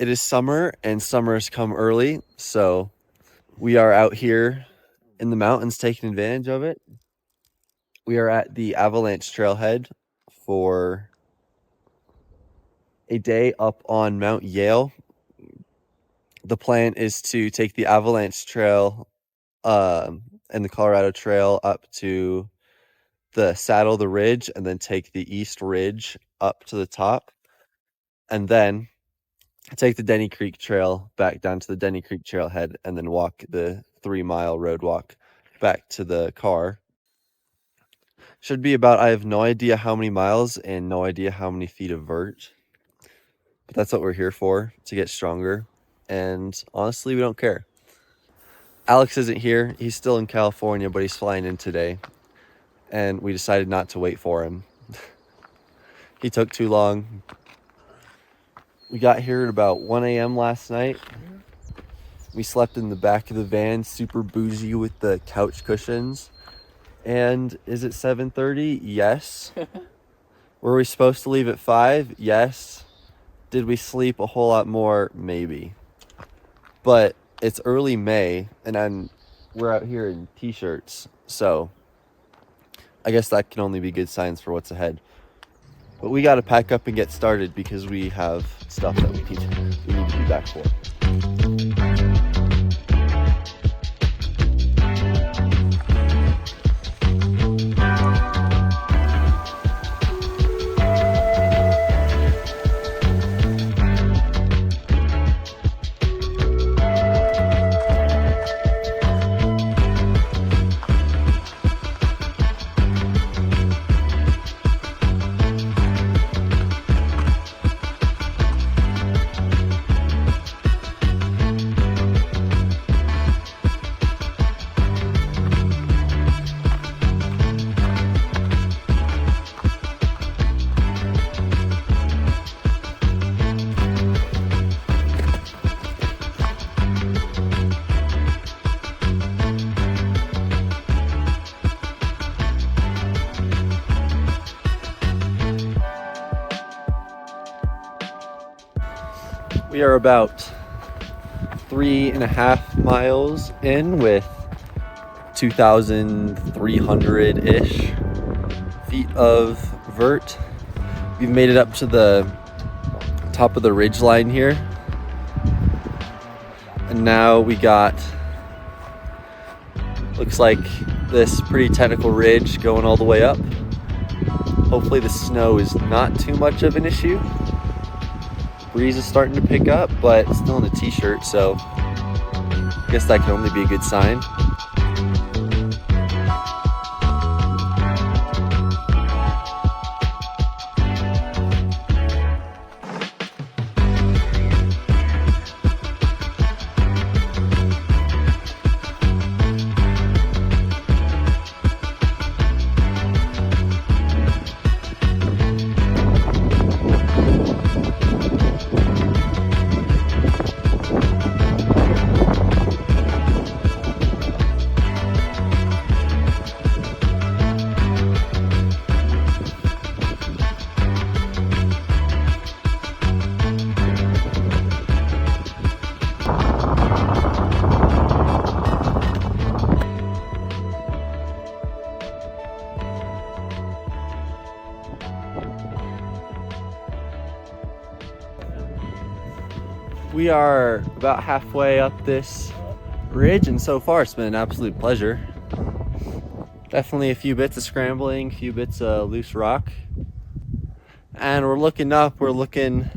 It is summer, and summer has come early, so we are out here in the mountains taking advantage of it. We are at the Avalanche Trailhead for a day up on Mount Yale. The plan is to take the Avalanche Trail and the Colorado Trail up to the Saddle, the Ridge, and then take the East Ridge up to the top, and then take the Denny Creek Trail back down to the Denny Creek Trailhead, and then walk the 3-mile road walk back to the car. Should be about, I have no idea how many miles and no idea how many feet of vert, but that's what we're here for, to get stronger, and honestly, we don't care. Alex isn't here. He's still in California, but he's flying in today, and we decided not to wait for him. He took too long. We got here at about 1 a.m. last night. We slept in the back of the van, super bougie with the couch cushions. And is it 7:30? Yes. Were we supposed to leave at 5? Yes. Did we sleep a whole lot more? Maybe. But it's early May, and we're out here in t-shirts, so I guess that can only be good signs for what's ahead. But we got to pack up and get started because we have stuff that we need to be back for. We are about 3.5 miles in with 2,300-ish feet of vert. We've made it up to the top of the ridge line here. And now we got, looks like this pretty technical ridge going all the way up. Hopefully the snow is not too much of an issue. Breeze is starting to pick up, but still in a t-shirt, so I guess that can only be a good sign. We are about halfway up this ridge, and so far it's been an absolute pleasure. Definitely a few bits of scrambling, a few bits of loose rock. And we're looking up, we're looking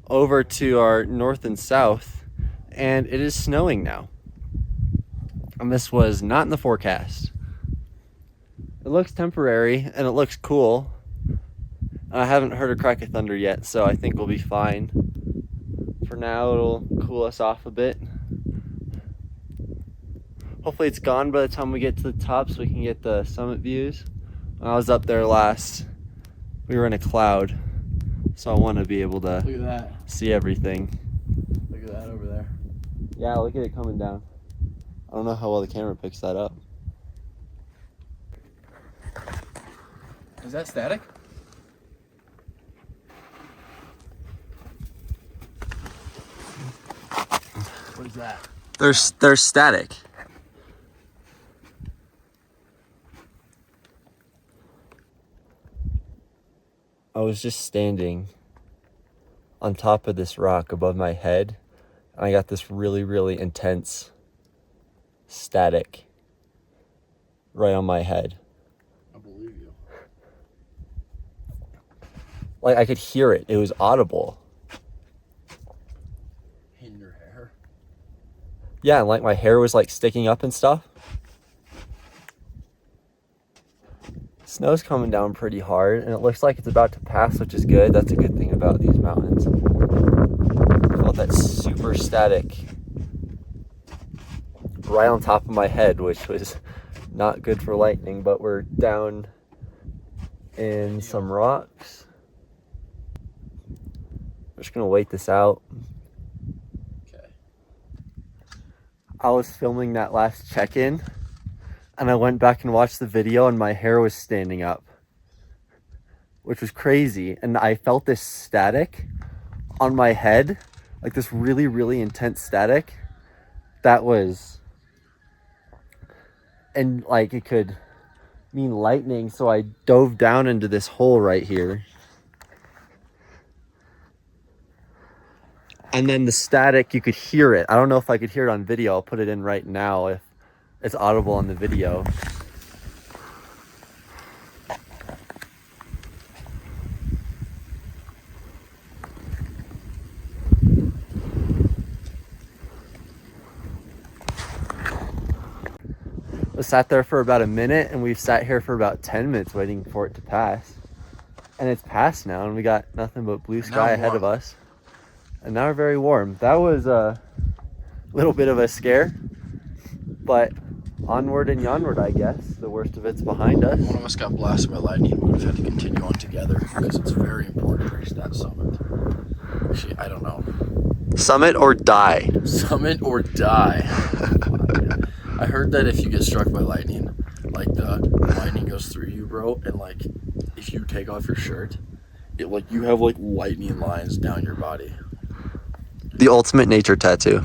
over to our north and south, and it is snowing now. And this was not in the forecast. It looks temporary, and it looks cool. I haven't heard a crack of thunder yet, so I think we'll be fine. For now, it'll cool us off a bit. Hopefully it's gone by the time we get to the top so we can get the summit views. When I was up there last, we were in a cloud, so I want to be able to Look at that. See everything. Look at that over there. Yeah, look at it coming down. I don't know how well the camera picks that up. Is that static? that? There's static. I was just standing on top of this rock above my head, and I got this really, really intense static right on my head. I believe you. Like, I could hear it. It was audible. In your hair? Yeah, and like my hair was like sticking up and stuff. Snow's coming down pretty hard, and it looks like it's about to pass, which is good. That's a good thing about these mountains. I felt that super static right on top of my head, which was not good for lightning, but we're down in some rocks. I'm just gonna wait this out. Okay. I was filming that last check-in, and I went back and watched the video, and my hair was standing up, which was crazy. And I felt this static on my head, like this really, really intense static that was, and like it could mean lightning. So I dove down into this hole right here. And then the static, you could hear it. I don't know if I could hear it on video. I'll put it in right now if it's audible on the video. We sat there for about a minute, and we've sat here for about 10 minutes waiting for it to pass. And it's passed now, and we got nothing but blue sky ahead of us. And now we're very warm. That was a little bit of a scare, but onward and onward, I guess. The worst of it's behind us. One of us got blasted by lightning. We've had to continue on together because it's very important to reach that summit. Actually, I don't know. Summit or die? Summit or die. I heard that if you get struck by lightning, like the lightning goes through you, bro, and like if you take off your shirt, it like you have like lightning lines down your body. The ultimate nature tattoo.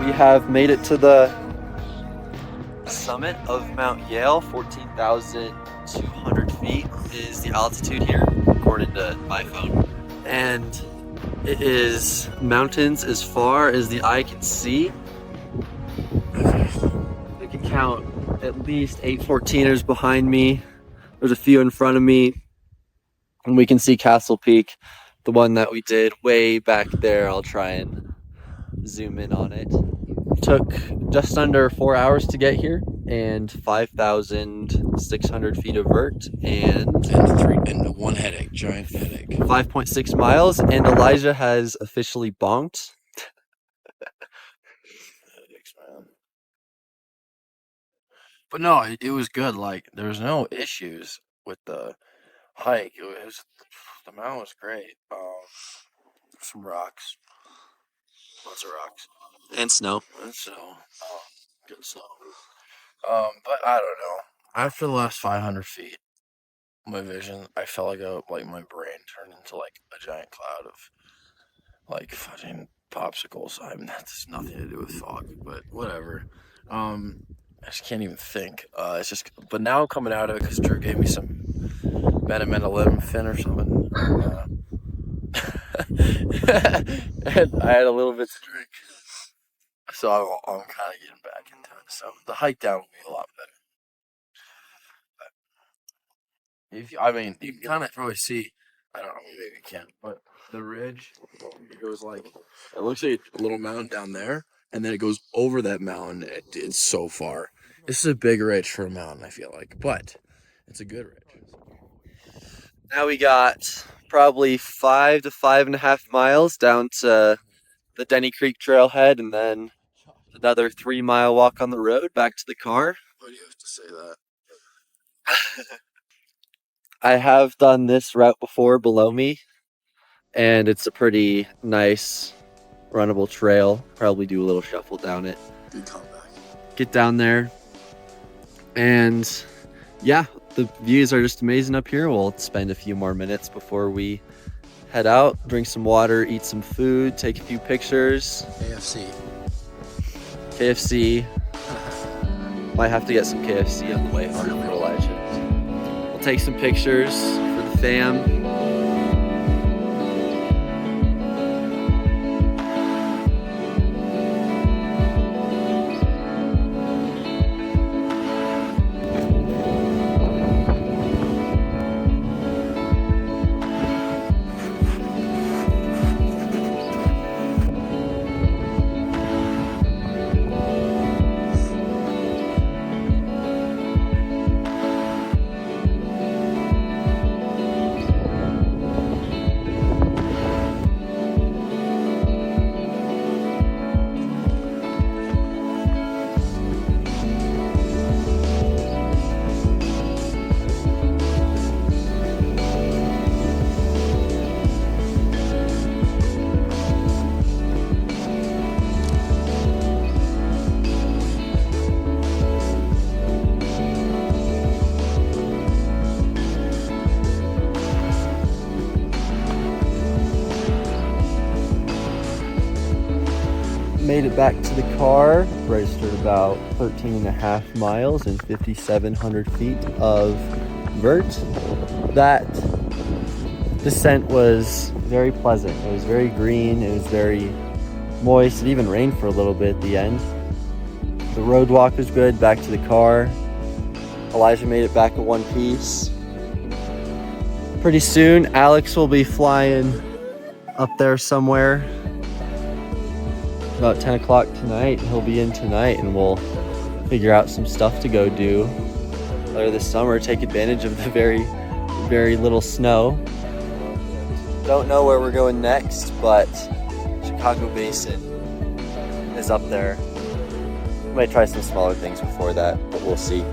We have made it to the summit of Mount Yale. 14,200 feet is the altitude here, according to my phone. And it is mountains as far as the eye can see. I can count at least 8 14ers behind me. There's a few in front of me. And we can see Castle Peak, the one that we did way back there. I'll try and zoom in on it. Took just under 4 hours to get here, and 5,600 feet of vert, and one headache, giant headache. 5.6 miles, and Elijah has officially bonked. Headaches, man. But no, it was good. Like there was no issues with the hike. The mountain was great. Some rocks, lots of rocks, And snow. and snow. Good snow. But I don't know. After the last 500 feet, my vision, I felt like my brain turned into like a giant cloud of like fucking popsicles. I mean, that has nothing to do with fog, but whatever. I just can't even think. It's just, but now I'm coming out of it because Drew gave me some Metamucilin or something. And I had a little bit to drink, so I'm kind of getting back into it. So the hike down will be a lot better. If you, I mean, you can kind of probably see. I don't know, maybe you can't, but the ridge, it goes like it looks like a little mountain down there, and then it goes over that mountain. It's so far. This is a big ridge for a mountain, I feel like, but it's a good ridge. Now we got probably 5 to 5.5 miles down to the Denny Creek trailhead, and then another 3 mile walk on the road back to the car. Why do you have to say that? I have done this route before below me, and it's a pretty nice runnable trail. Probably do a little shuffle down it. Good comeback. Get down there, and yeah, the views are just amazing up here. We'll spend a few more minutes before we head out, drink some water, eat some food, take a few pictures. KFC. Might have to get some KFC on the way home for Elijah. We'll take some pictures for the fam. Made it back to the car, registered about 13.5 miles and 5,700 feet of vert. That descent was very pleasant. It was very green, it was very moist. It even rained for a little bit at the end. The road walk was good, back to the car. Elijah made it back in one piece. Pretty soon, Alex will be flying up there somewhere. About 10 o'clock tonight. He'll be in tonight, and we'll figure out some stuff to go do later this summer. Take advantage of the very, very little snow. Don't know where we're going next, but Chicago Basin is up there. Might try some smaller things before that, but we'll see.